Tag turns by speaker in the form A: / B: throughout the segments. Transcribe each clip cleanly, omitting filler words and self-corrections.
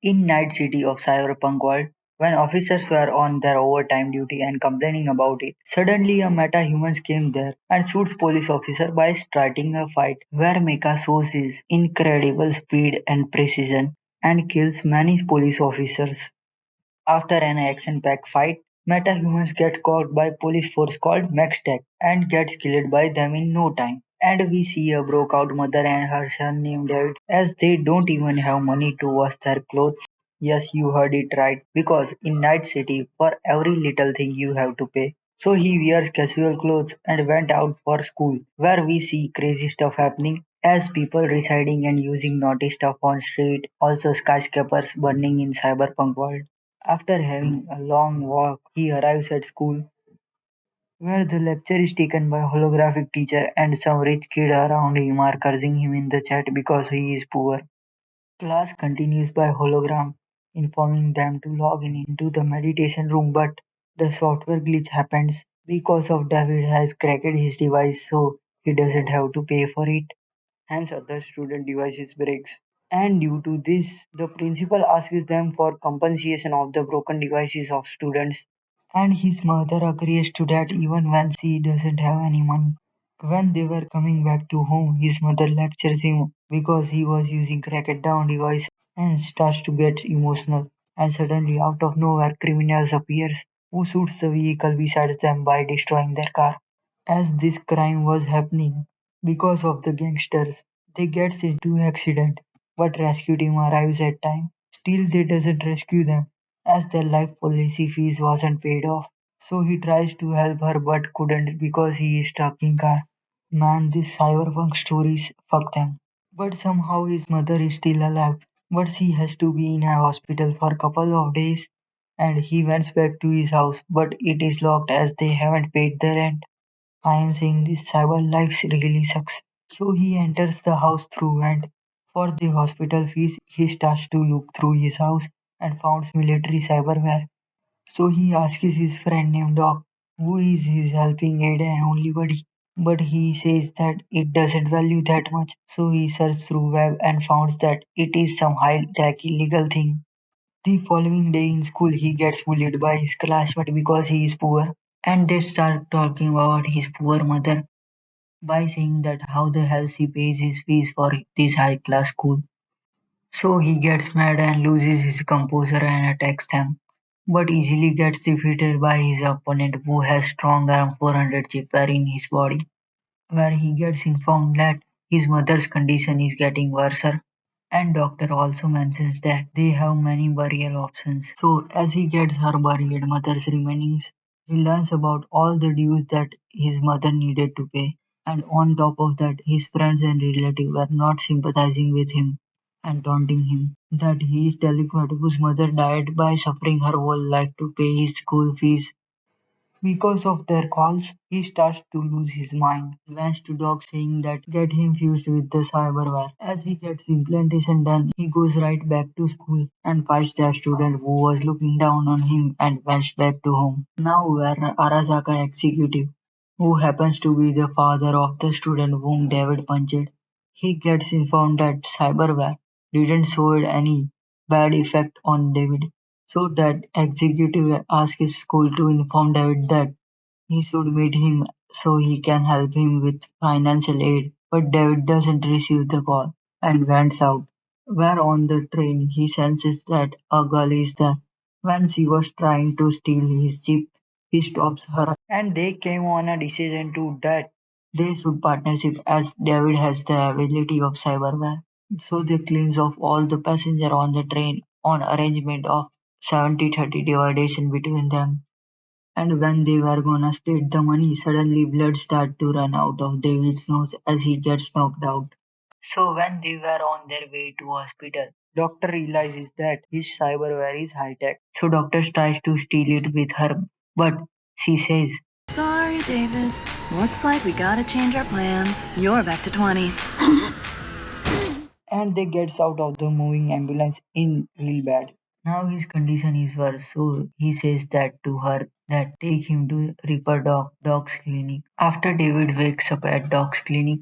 A: In night city of cyberpunk world, when officers were on their overtime duty and complaining about it, suddenly a meta-humans came there and shoots police officer by starting a fight where Mecha shows his incredible speed and precision and kills many police officers. After an action-packed fight, meta-humans get caught by police force called Max-Tech and gets killed by them in no time. And we see a broke-out mother and her son named David as they don't even have money to wash their clothes. Yes, you heard it right, because in Night City, for every little thing you have to pay. So he wears casual clothes and went out for school, where we see crazy stuff happening as people residing and using naughty stuff on street, also skyscrapers burning in cyberpunk world. After having a long walk, he arrives at school, where the lecture is taken by a holographic teacher and some rich kid around him are cursing him in the chat because he is poor. Class continues by hologram, informing them to log in into the meditation room, but the software glitch happens because of David has cracked his device so he doesn't have to pay for it. Hence other student devices breaks. And due to this, the principal asks them for compensation of the broken devices of students. And his mother agrees to that even when she doesn't have any money. When they were coming back to home, his mother lectures him because he was using cracked down device and starts to get emotional. And suddenly, out of nowhere, criminals appears who shoots the vehicle beside them by destroying their car. As this crime was happening, because of the gangsters, they gets into accident, but rescue team arrives at time. Still they doesn't rescue them, as their life policy fees wasn't paid off. So he tries to help her but couldn't because he is stuck in car. Man, these cyberpunk stories fuck them. But somehow his mother is still alive, but she has to be in a hospital for a couple of days, and he went back to his house, but it is locked as they haven't paid the rent. I am saying this cyber life really sucks. So he enters the house through and for the hospital fees he starts to look through his house and finds military cyberware. So he asks his friend named Doc, who is his helping aid and only buddy. But he says that it doesn't value that much. So he searches through web and finds that it is some high tech illegal thing. The following day in school he gets bullied by his classmate because he is poor. And they start talking about his poor mother by saying that how the hell she pays his fees for this high class school. So he gets mad and loses his composure and attacks them, but easily gets defeated by his opponent who has strong arm 400 chipper in his body, where he gets informed that his mother's condition is getting worse. And doctor also mentions that they have many burial options. So as he gets her buried mother's remains, he learns about all the dues that his mother needed to pay. And on top of that, his friends and relatives were not sympathizing with him and taunting him that he is delinquent whose mother died by suffering her whole life to pay his school fees. Because of their calls, he starts to lose his mind. Vance to Doc saying that get him fused with the cyberware. As he gets implantation done, he goes right back to school and fights the student who was looking down on him and Vance back to home. Now where Arasaka executive, who happens to be the father of the student whom David punched, he gets informed that cyberware didn't show any bad effect on David. So that executive asks his school to inform David that he should meet him so he can help him with financial aid, but David doesn't receive the call and wants out. Where on the train he senses that a girl is there. When she was trying to steal his jeep, he stops her and they came on a decision to that they should partnership as David has the ability of cyberware. So they cleans off all the passenger on the train on arrangement of 70-30 dividation between them. And when they were gonna split the money, suddenly blood started to run out of David's nose as he gets knocked out. So when they were on their way to hospital, doctor realizes that his cyberware is high tech. So doctor tries to steal it with her, but she says,
B: Sorry, David. Looks like we gotta change our plans. You're back to 20.
A: and they gets out of the moving ambulance in real bad. Now his condition is worse, so he says that to her that take him to Ripper Doc's clinic. After David wakes up at Doc's clinic,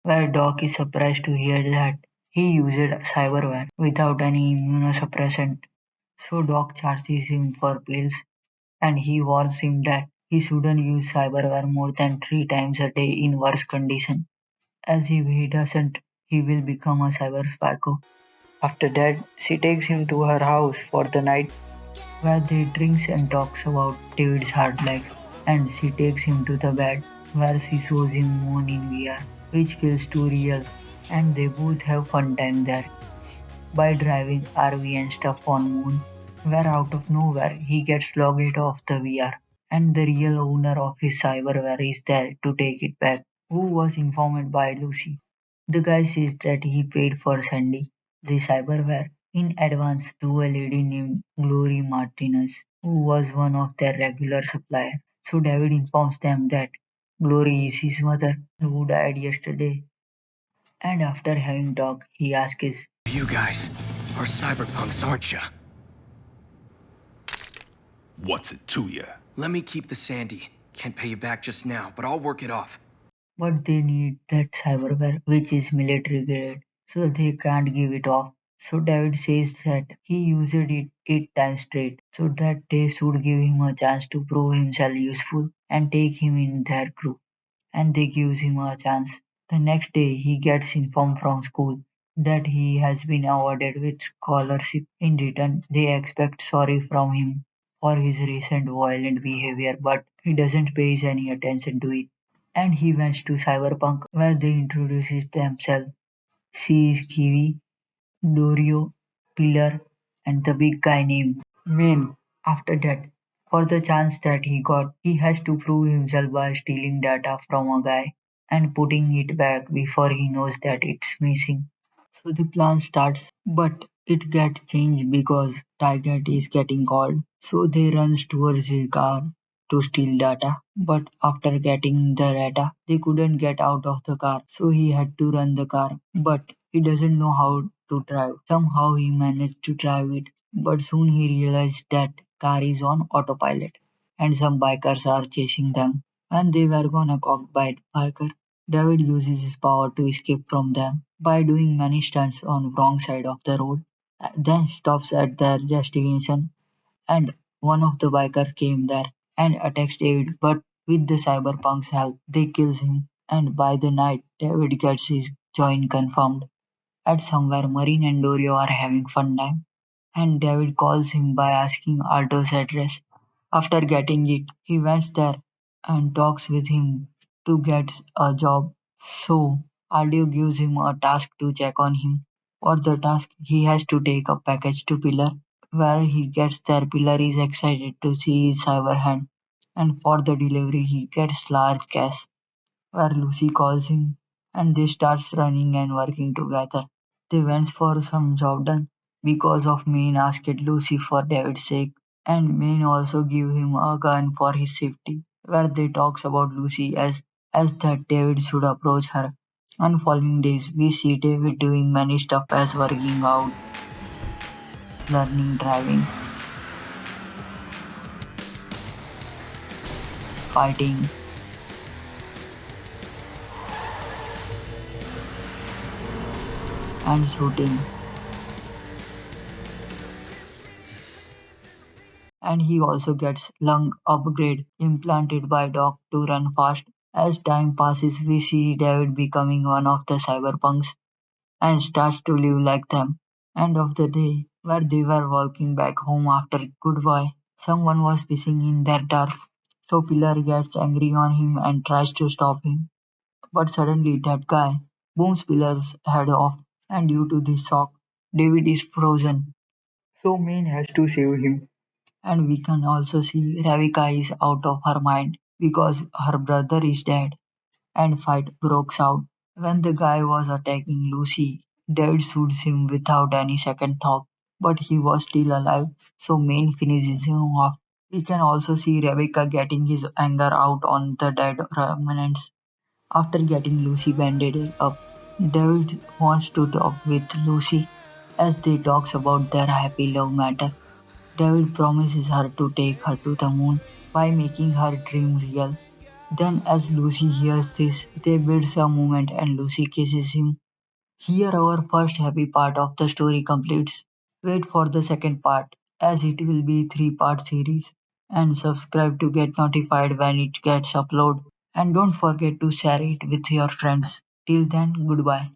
A: where Doc is surprised to hear that He used cyberware without any immunosuppressant, so Doc charges him for pills and he warns him that he shouldn't use cyberware more than 3 times a day in worse condition, as if he doesn't, he will become a cyber psycho. After that, she takes him to her house for the night, where they drinks and talks about David's hard life, and she takes him to the bed, where she shows him Moon in VR, which feels too real, and they both have fun time there by driving RV and stuff on Moon, where out of nowhere he gets logged off the VR, and the real owner of his cyberware is there to take it back, who was informed by Lucy. The guy says that he paid for Sandy, the cyberware, in advance to a lady named Glory Martinez, who was one of their regular suppliers. So David informs them that Glory is his mother, who died yesterday, and after having talked, he asks,
C: You guys are cyberpunks, aren't you?
D: What's it to you?
C: Let me keep the Sandy. Can't pay you back just now, but I'll work it off.
A: but they need that cyberware which is military grade, so they can't give it off. So David says that he used it 8 times straight, so that they should give him a chance to prove himself useful and take him in their crew. And they gives him a chance. The next day he gets informed from school that he has been awarded with scholarship. In return, they expect sorry from him for his recent violent behavior, but he doesn't pay any attention to it. And he went to Cyberpunk where they introduces themselves. She is Kiwi, Dorio, Pillar, and the big guy named Main. After that, for the chance that he got, he has to prove himself by stealing data from a guy and putting it back before he knows that it's missing. So the plan starts, but it gets changed because Target is getting called. So they runs towards his car to steal data. But after getting the data, they couldn't get out of the car. So he had to run the car. But he doesn't know how to drive. Somehow he managed to drive it. But soon he realized that car is on autopilot and some bikers are chasing them. And they were gonna caught by biker. David uses his power to escape from them by doing many stunts on wrong side of the road, then stops at their destination and one of the bikers came there and attacks David but with the cyberpunk's help they kills him and by the night David gets his join confirmed. At somewhere Marine and Dorio are having fun time and David calls him by asking Aldo's address. After getting it, he went there and talks with him to get a job. So Aldo gives him a task to check on him. For the task, he has to take a package to Pillar. Where he gets there, Pillar is excited to see his cyber hand. And for the delivery, he gets large cash where Lucy calls him and they starts running and working together. They went for some job done because of Maine asked Lucy for David's sake and Maine also give him a gun for his safety where they talks about Lucy as that David should approach her. On following days we see David doing many stuff as working out, learning driving, fighting and shooting. And he also gets lung upgrade implanted by Doc to run fast. As time passes, we see David becoming one of the cyberpunks and starts to live like them. End of the day, where they were walking back home after goodbye, someone was pissing in their turf. So Pillar gets angry on him and tries to stop him. But suddenly that guy booms Pillar's head off and due to this shock, David is frozen. So Main has to save him. And we can also see Ravika is out of her mind because her brother is dead and fight breaks out. When the guy was attacking Lucy, David shoots him without any second thought, but he was still alive, so Main finishes him off. We can also see Rebecca getting his anger out on the dead remnants after getting Lucy bandaged up. David wants to talk with Lucy as they talks about their happy love matter. David promises her to take her to the moon by making her dream real. Then, as Lucy hears this, they build a moment and Lucy kisses him. Here our first happy part of the story completes. Wait for the second part, as it will be three-part series, and subscribe to get notified when it gets uploaded. And don't forget to share it with your friends. Till then, goodbye.